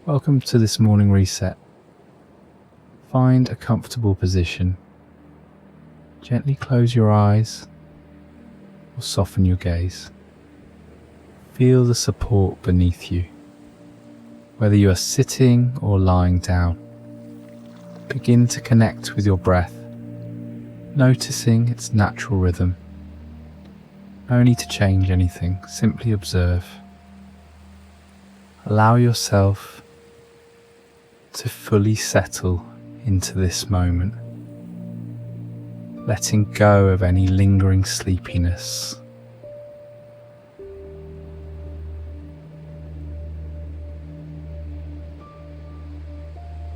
Welcome to this morning reset. Find a comfortable position. Gently close your eyes or soften your gaze. Feel the support beneath you, whether you are sitting or lying down. Begin to connect with your breath, noticing its natural rhythm. No need to change anything, simply observe. Allow yourself to fully settle into this moment, letting go of any lingering sleepiness.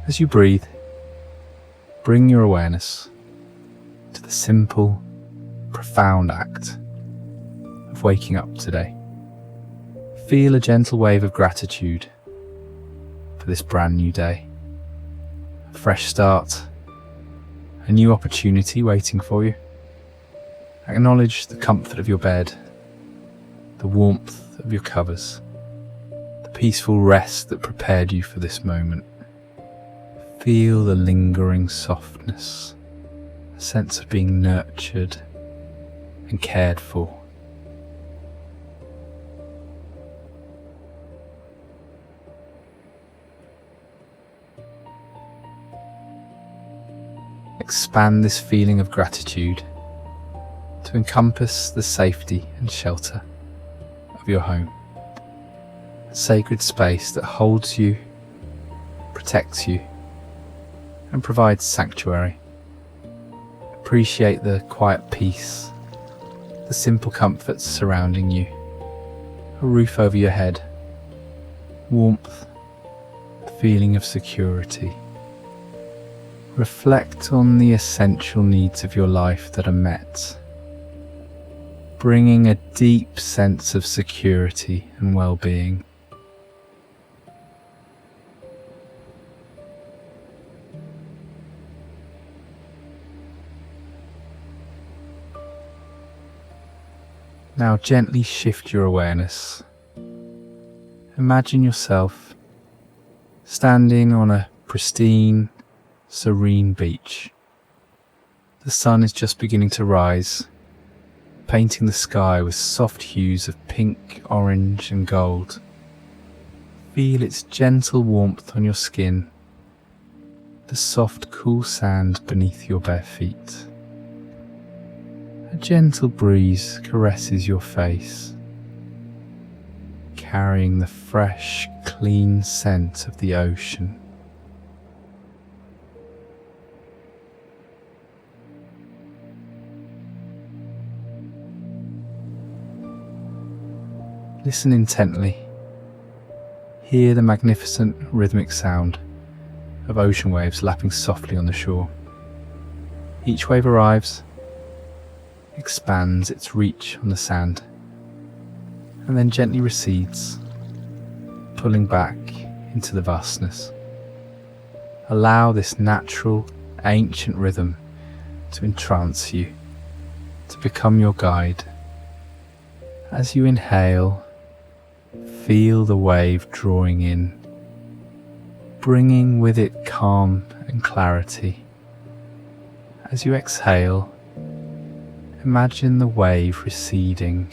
As you breathe, bring your awareness to the simple, profound act of waking up today. Feel a gentle wave of gratitude for this brand new day. A fresh start, a new opportunity waiting for you. Acknowledge the comfort of your bed, the warmth of your covers, the peaceful rest that prepared you for this moment. Feel the lingering softness, a sense of being nurtured and cared for. Expand this feeling of gratitude to encompass the safety and shelter of your home, a sacred space that holds you, protects you, and provides sanctuary. Appreciate the quiet peace, the simple comforts surrounding you, a roof over your head, warmth, a feeling of security. Reflect on the essential needs of your life that are met, bringing a deep sense of security and well-being. Now gently shift your awareness. Imagine yourself standing on a pristine, serene beach. The sun is just beginning to rise, painting the sky with soft hues of pink, orange and gold. Feel its gentle warmth on your skin, the soft, cool sand beneath your bare feet. A gentle breeze caresses your face, carrying the fresh, clean scent of the ocean. Listen intently. Hear the magnificent rhythmic sound of ocean waves lapping softly on the shore. Each wave arrives, expands its reach on the sand, and then gently recedes, pulling back into the vastness. Allow this natural, ancient rhythm to entrance you, to become your guide. As you inhale, feel the wave drawing in, bringing with it calm and clarity. As you exhale, imagine the wave receding,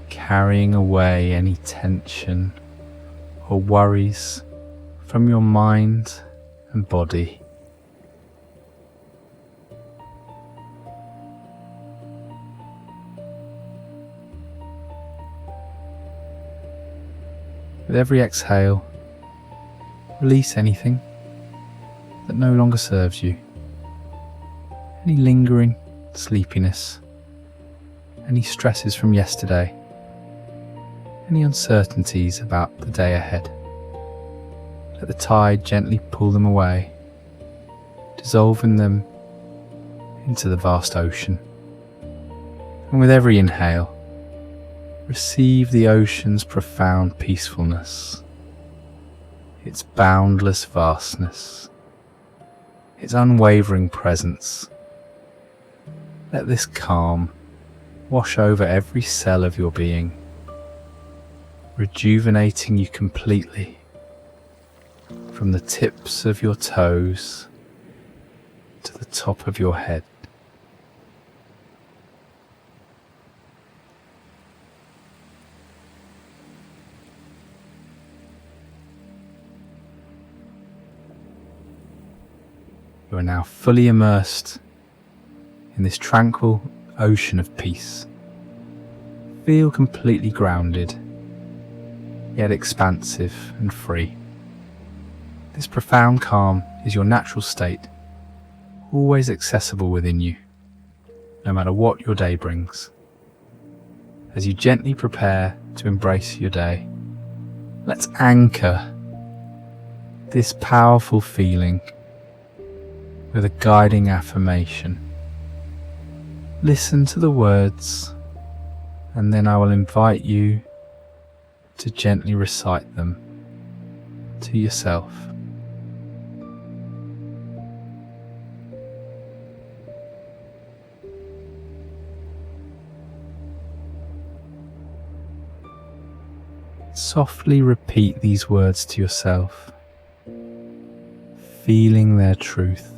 carrying away any tension or worries from your mind and body. With every exhale, release anything that no longer serves you, any lingering sleepiness, any stresses from yesterday, any uncertainties about the day ahead. Let the tide gently pull them away, dissolving them into the vast ocean. And with every inhale, receive the ocean's profound peacefulness, its boundless vastness, its unwavering presence. Let this calm wash over every cell of your being, rejuvenating you completely from the tips of your toes to the top of your head. You are now fully immersed in this tranquil ocean of peace. Feel completely grounded, yet expansive and free. This profound calm is your natural state, always accessible within you, no matter what your day brings. As you gently prepare to embrace your day, let's anchor this powerful feeling with a guiding affirmation. Listen to the words, and then I will invite you to gently recite them to yourself. Softly repeat these words to yourself, feeling their truth.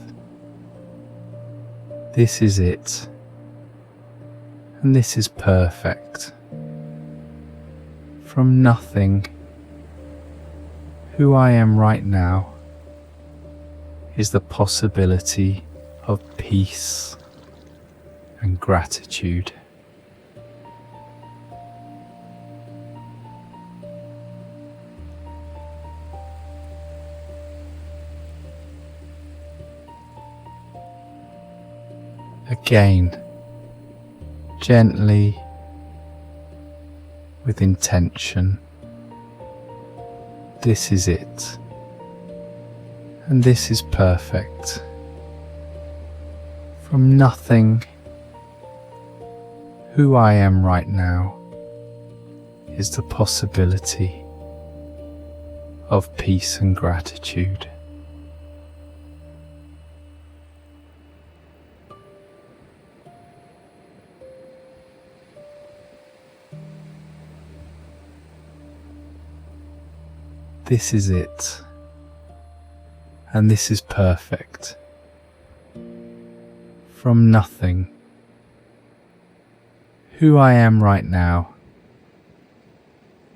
This is it, and this is perfect. From nothing, who I am right now is the possibility of peace and gratitude. Again, gently, with intention. This is it, and this is perfect. From nothing, who I am right now is the possibility of peace and gratitude. This is it, and this is perfect. From nothing, who I am right now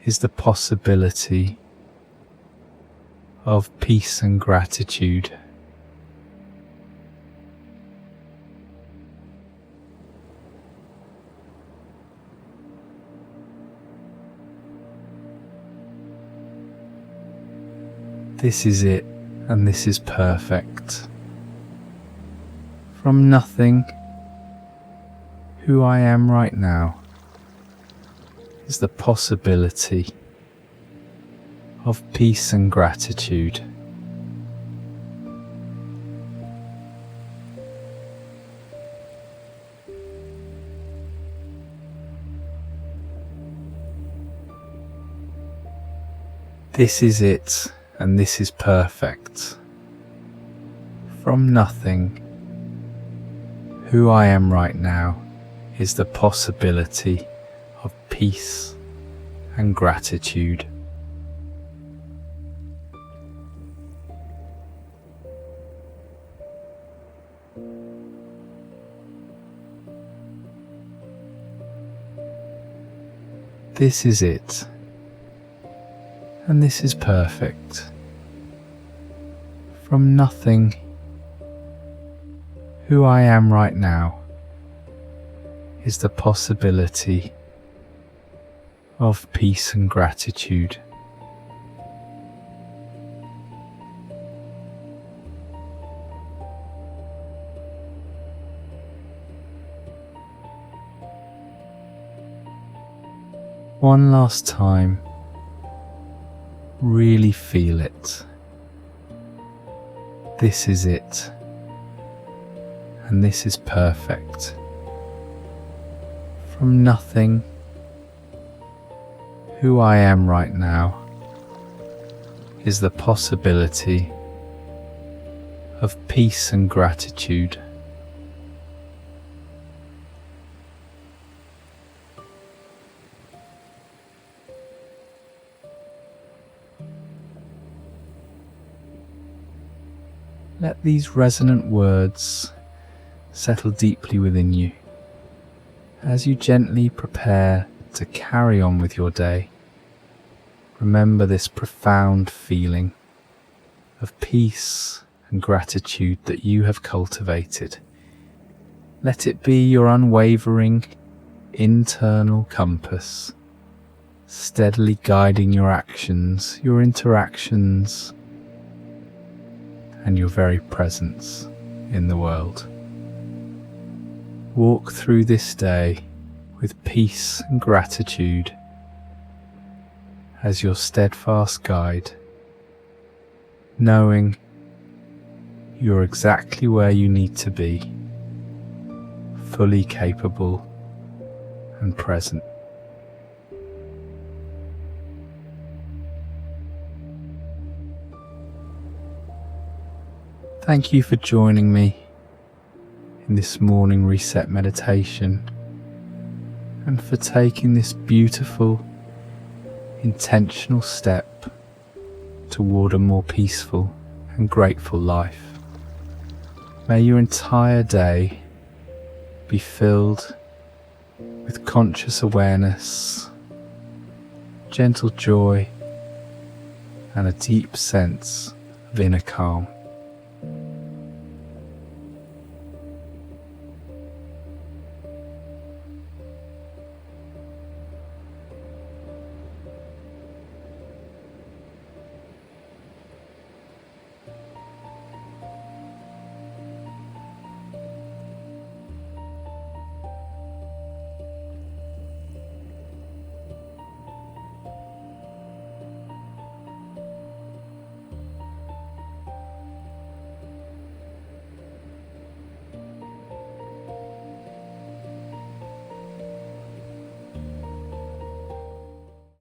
is the possibility of peace and gratitude. This is it, and this is perfect. From nothing, who I am right now is the possibility of peace and gratitude. This is it, and this is perfect. From nothing, who I am right now is the possibility of peace and gratitude. This is it, and this is perfect. From nothing, who I am right now is the possibility of peace and gratitude. One last time, really feel it. This is it, and this is perfect. From nothing, who I am right now is the possibility of peace and gratitude. Let these resonant words settle deeply within you as you gently prepare to carry on with your day. Remember this profound feeling of peace and gratitude that you have cultivated. Let it be your unwavering internal compass, steadily guiding your actions, your interactions, and your very presence in the world. Walk through this day with peace and gratitude as your steadfast guide, knowing you're exactly where you need to be, fully capable and present. Thank you for joining me in this morning reset meditation and for taking this beautiful, intentional step toward a more peaceful and grateful life. May your entire day be filled with conscious awareness, gentle joy, and a deep sense of inner calm.